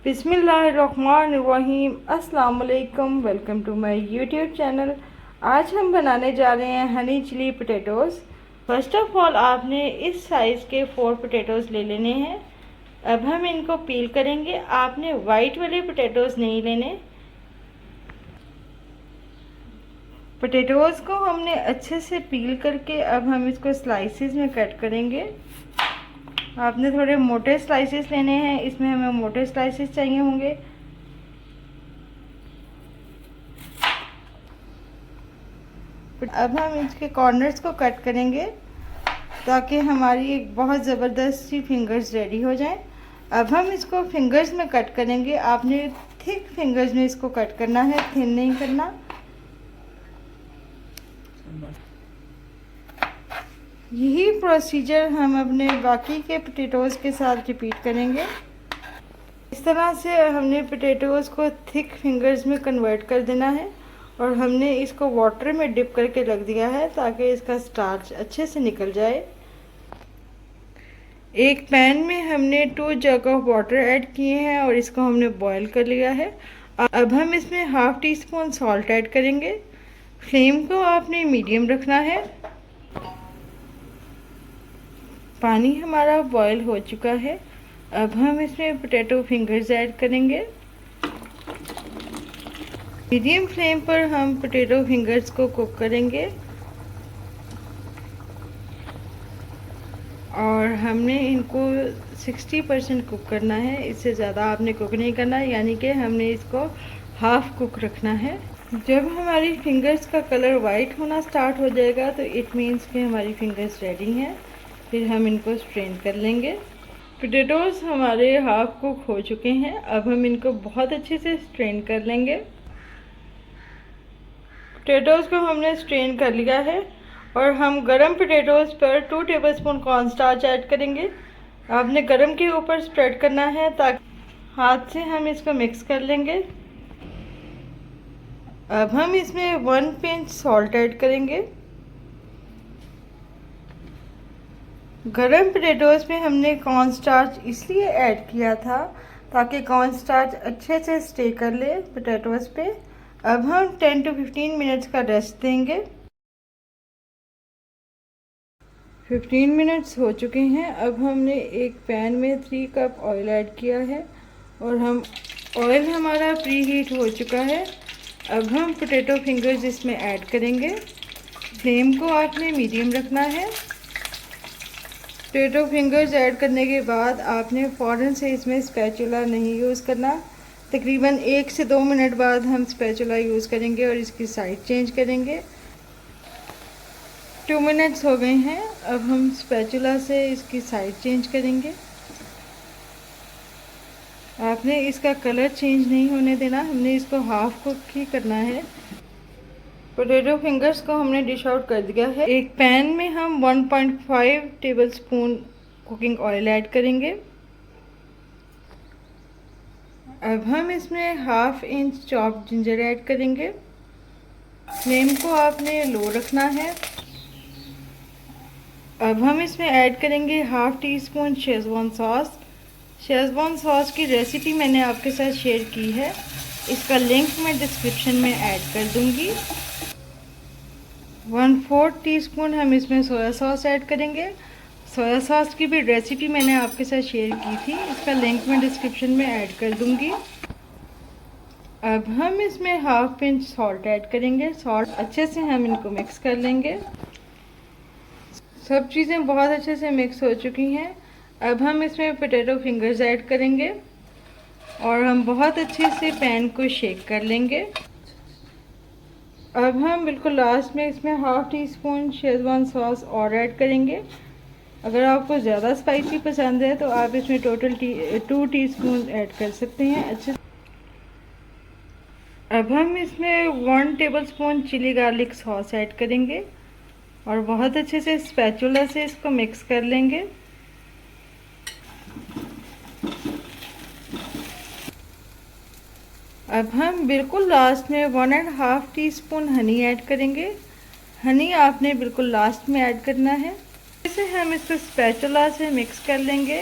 बिस्मिल्लाहिर्रहमानिर्रहीम। अस्सलाम वालेकुम। Welcome to my YouTube channel. आज हम बनाने जा रहे हैं honey chilli potatoes. First of all आपने इस साइज़ के 4 पोटैटोज़ ले लेने हैं। अब हम इनको पील करेंगे। आपने वाइट वाले पोटैटोज़ नहीं लेने। पोटैटोज़ को हमने अच्छे से पील करके अब हम इसको स्लाइसेस में कट करेंगे। आपने थोड़े मोटे स्लाइसेस लेने हैं, इसमें हमें मोटे स्लाइसेस चाहिए होंगे। अब हम इसके कॉर्नर्स को कट करेंगे ताकि हमारी एक बहुत ज़बरदस्त सी फिंगर्स रेडी हो जाएं। अब हम इसको फिंगर्स में कट करेंगे। आपने थिक फिंगर्स में इसको कट करना है, थिन नहीं करना। यही प्रोसीजर हम अपने बाकी के पोटैटोज़ के साथ रिपीट करेंगे। इस तरह से हमने पोटैटोज़ को थिक फिंगर्स में कन्वर्ट कर देना है और हमने इसको वाटर में डिप करके रख दिया है ताकि इसका स्टार्च अच्छे से निकल जाए। एक पैन में हमने 2 जग ऑफ वाटर ऐड किए हैं और इसको हमने बॉईल कर लिया है। अब हम इसमें half tea spoon salt add करेंगे। फ्लेम को आपने मीडियम रखना है। पानी हमारा बॉईल हो चुका है। अब हम इसमें पोटैटो फिंगर्स ऐड करेंगे। मीडियम फ्लेम पर हम पोटैटो फिंगर्स को कुक करेंगे और हमने इनको 60% कुक करना है। इससे ज़्यादा आपने कुक नहीं करना, यानी कि हमने इसको हाफ कुक रखना है। जब हमारी फिंगर्स का कलर वाइट होना स्टार्ट हो जाएगा तो इट मीन्स कि हमारी फिंगर्स रेडी हैं। फिर हम इनको स्ट्रेन कर लेंगे। पोटैटोज़ हमारे हाफ कुक हो चुके हैं। अब हम इनको बहुत अच्छे से स्ट्रेन कर लेंगे। पोटैटोज़ को हमने स्ट्रेन कर लिया है और हम गरम पोटैटोज़ पर 2 टेबलस्पून कॉर्न स्टार्च ऐड करेंगे। आपने गरम के ऊपर स्प्रेड करना है ताकि हाथ से हम इसको मिक्स कर लेंगे। अब हम इसमें 1 पिंच सॉल्ट ऐड करेंगे। गरम पोटैटोज़ में हमने कॉर्न स्टार्च इसलिए ऐड किया था ताकि कॉर्न स्टार्च अच्छे से स्टे कर ले पोटैटोज़ पे। अब हम 10 to 15 मिनट्स का रेस्ट देंगे। 15 मिनट्स हो चुके हैं। अब हमने एक पैन में 3 कप ऑयल ऐड किया है और ऑयल हमारा प्री हीट हो चुका है। अब हम पोटैटो फिंगर्स इसमें ऐड करेंगे। फ्लेम को आपने मीडियम रखना है। पोटैटो फिंगर्स ऐड करने के बाद आपने फ़ौरन से इसमें स्पैचुला नहीं यूज़ करना। तकरीबन 1 से 2 मिनट बाद हम स्पैचुला यूज़ करेंगे और इसकी साइड चेंज करेंगे। 2 मिनट्स हो गए हैं। अब हम स्पैचुला से इसकी साइड चेंज करेंगे। आपने इसका कलर चेंज नहीं होने देना, हमने इसको हाफ कुक ही करना है। पोटैटो फिंगर्स को हमने डिश आउट कर दिया है। एक पैन में हम 1.5 टेबलस्पून कुकिंग ऑयल ऐड करेंगे। अब हम इसमें half inch chopped ginger add करेंगे। फ्लेम को आपने लो रखना है। अब हम इसमें ऐड करेंगे half tea spoon schezwan sauce. Schezwan sauce की रेसिपी मैंने आपके साथ शेयर की है, इसका लिंक मैं डिस्क्रिप्शन में ऐड कर दूंगी। 1/4 टीस्पून हम इसमें सोया सॉस ऐड करेंगे। सोया सॉस की भी रेसिपी मैंने आपके साथ शेयर की थी, इसका लिंक मैं डिस्क्रिप्शन में ऐड कर दूंगी। अब हम इसमें हाफ पिंच सॉल्ट ऐड करेंगे। सॉल्ट अच्छे से हम इनको मिक्स कर लेंगे। सब चीज़ें बहुत अच्छे से मिक्स हो चुकी हैं। अब हम इसमें पोटैटो फिंगर्स ऐड करेंगे और हम बहुत अच्छे से पैन को शेक कर लेंगे। अब हम बिल्कुल लास्ट में इसमें half tea spoon schezwan sauce और ऐड करेंगे। अगर आपको ज़्यादा स्पाइसी पसंद है तो आप इसमें टोटल 2 टीस्पून ऐड कर सकते हैं। अच्छे अब हम इसमें 1 tablespoon chilli garlic sauce add करेंगे और बहुत अच्छे से स्पैचुला से इसको मिक्स कर लेंगे। अब हम बिल्कुल लास्ट में 1.5 टीस्पून हनी ऐड करेंगे। हनी आपने बिल्कुल लास्ट में ऐड करना है। इसे हम इसको स्पैचुला से मिक्स कर लेंगे